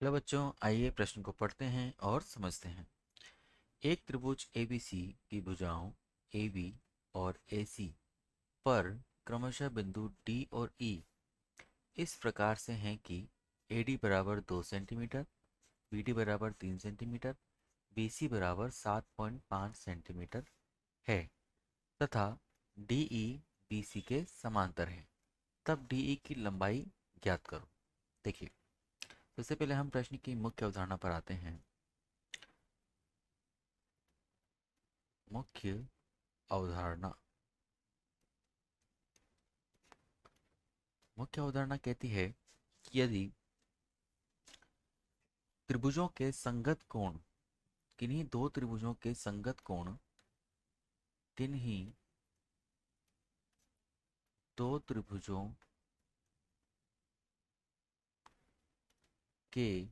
Hello बच्चों, आइए प्रश्न को पढ़ते हैं और समझते हैं। एक त्रिभुज ABC की भुजाओं AB और AC पर क्रमशः बिंदु D और E इस प्रकार से हैं कि AD बराबर 2 सेंटीमीटर, BD बराबर 3 सेंटीमीटर, BC बराबर 7.5 सेंटीमीटर है तथा DE BC के समांतर है। तब DE की लंबाई ज्ञात करो। देखिए, सबसे पहले हम प्रश्न की मुख्य अवधारणा पर आते हैं। मुख्य अवधारणा मुख्य अवधारणा कहती है कि यदि त्रिभुजों के संगत कोण किन्हीं दो त्रिभुजों के संगत कोण किन्हीं दो त्रिभुजों के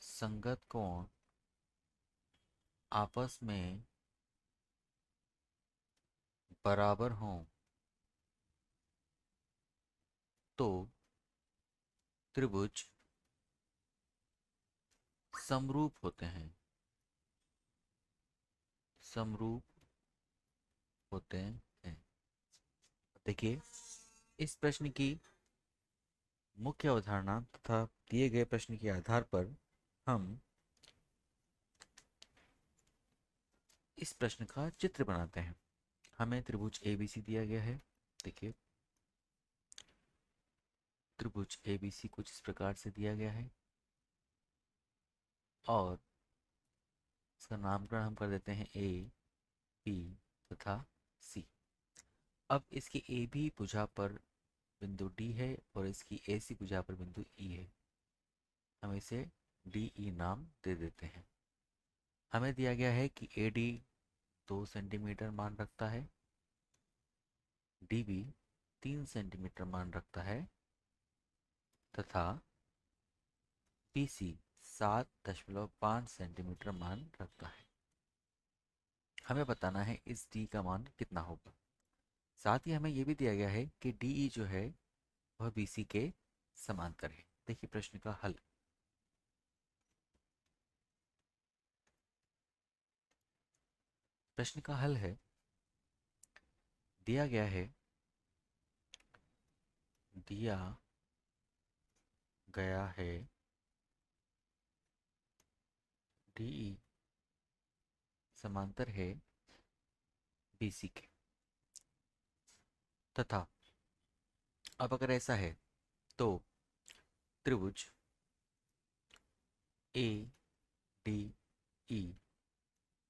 संगत कोण आपस में बराबर हों तो त्रिभुज समरूप होते हैं। समरूप होते हैं। देखिए, इस प्रश्न की मुख्य अवधारणा तथा दिए गए प्रश्न के आधार पर हम इस प्रश्न का चित्र बनाते हैं। हमें त्रिभुज ABC दिया गया है। देखिए, त्रिभुज ABC कुछ इस प्रकार से दिया गया है और इसका नामकरण हम कर देते हैं A, B तथा C। अब इसकी AB भुजा पर बिंदु D है और इसकी AC भुजा पर बिंदु E है। हम इसे DE नाम दे देते हैं। हमें दिया गया है कि AD 2 सेंटीमीटर मान रखता है, DB 3 सेंटीमीटर मान रखता है तथा BC 7.5 सेंटीमीटर मान रखता है। हमें बताना है इस D का मान कितना होगा। साथ ही हमें यह भी दिया गया है कि DE जो है वह BC के समांतर है। देखिए प्रश्न का हल। प्रश्न का हल है, दिया गया है दिया गया है DE समांतर है BC के तथा अब अगर ऐसा है तो त्रिभुज ADE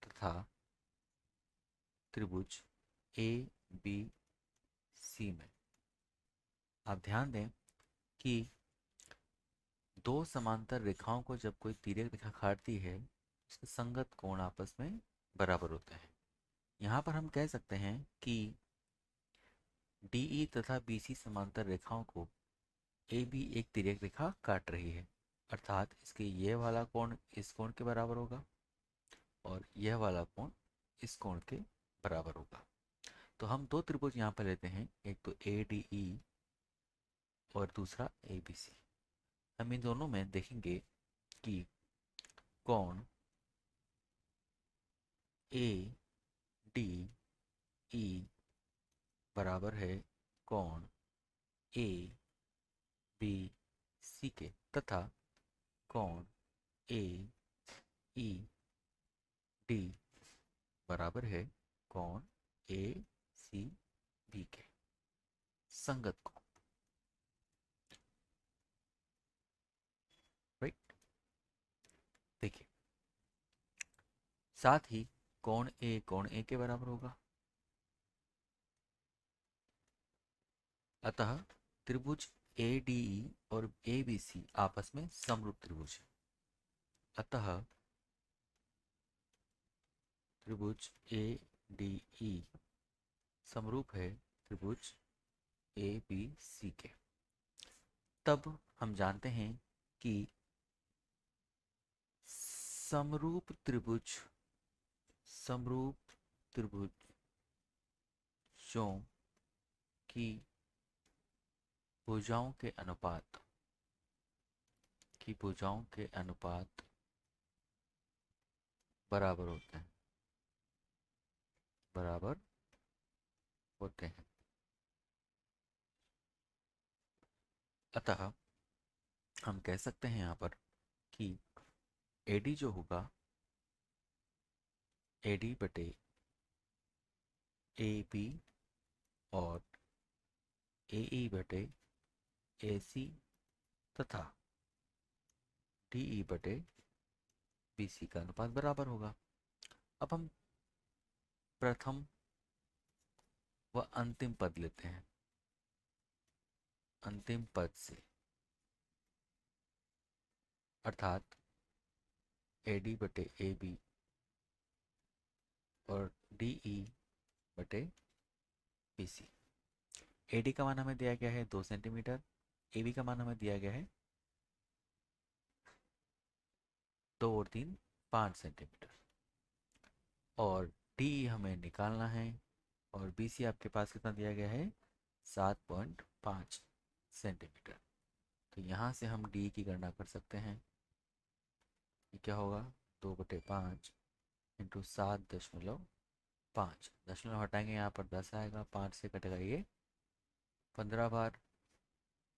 तथा त्रिभुज ABC में आप ध्यान दें कि दो समांतर रेखाओं को जब कोई तिर्यक रेखा काटती है, उसके संगत कोण आपस में बराबर होते हैं। यहाँ पर हम कह सकते हैं कि DE तथा BC समांतर रेखाओं को AB एक तिर्यक रेखा काट रही है, अर्थात इसके ये वाला कोण इस कोण के बराबर होगा और यह वाला कोण इस कोण के बराबर होगा। तो हम दो त्रिभुज यहाँ पर लेते हैं, एक तो ADE और दूसरा ABC। हम इन दोनों में देखेंगे कि कोण ADE बराबर है कोण ABC के तथा कोण AED बराबर है कोण ACB के। संगत कोण, राइट। देखिए, साथ ही कोण A के बराबर होगा। अतः त्रिभुज ADE और ABC आपस में समरूप त्रिभुज है। अतः त्रिभुज ADE समरूप है त्रिभुज ABC के। तब हम जानते हैं कि समरूप त्रिभुज समरूप त्रिभुजों की भुजाओं के अनुपात की भुजाओं के अनुपात बराबर होते हैं, बराबर होते हैं। अतः हम कह सकते हैं यहाँ पर कि AD जो होगा, AD बटे AB और AE बटे AC तथा DE बटे BC का अनुपात बराबर होगा। अब हम प्रथम व अंतिम पद लेते हैं। अंतिम पद से अर्थात AD बटे AB और DE बटे BC। AD का मान हमें दिया गया है 2 सेंटीमीटर, AB का मान हमें दिया गया है 2 और 3 5 सेंटीमीटर, और DE हमें निकालना है, और BC आपके पास कितना दिया गया है 7.5 सेंटीमीटर। तो यहाँ से हम डी की गणना कर सकते हैं। ये क्या होगा, 2/5 इंटू 7.5, दशमलव हटाएंगे यहाँ पर 10 आएगा, 5 से कटेगा ये 15 बार,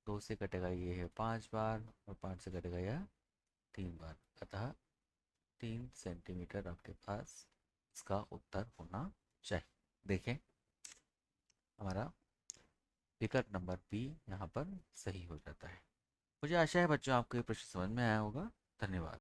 2 से कटेगा ये है 5 बार, और 5 से कटेगा यह 3 बार। अतः 3 सेंटीमीटर आपके पास इसका उत्तर होना चाहिए। देखें, हमारा विकल्प नंबर बी यहाँ पर सही हो जाता है। मुझे आशा है बच्चों आपको ये प्रश्न समझ में आया होगा। धन्यवाद।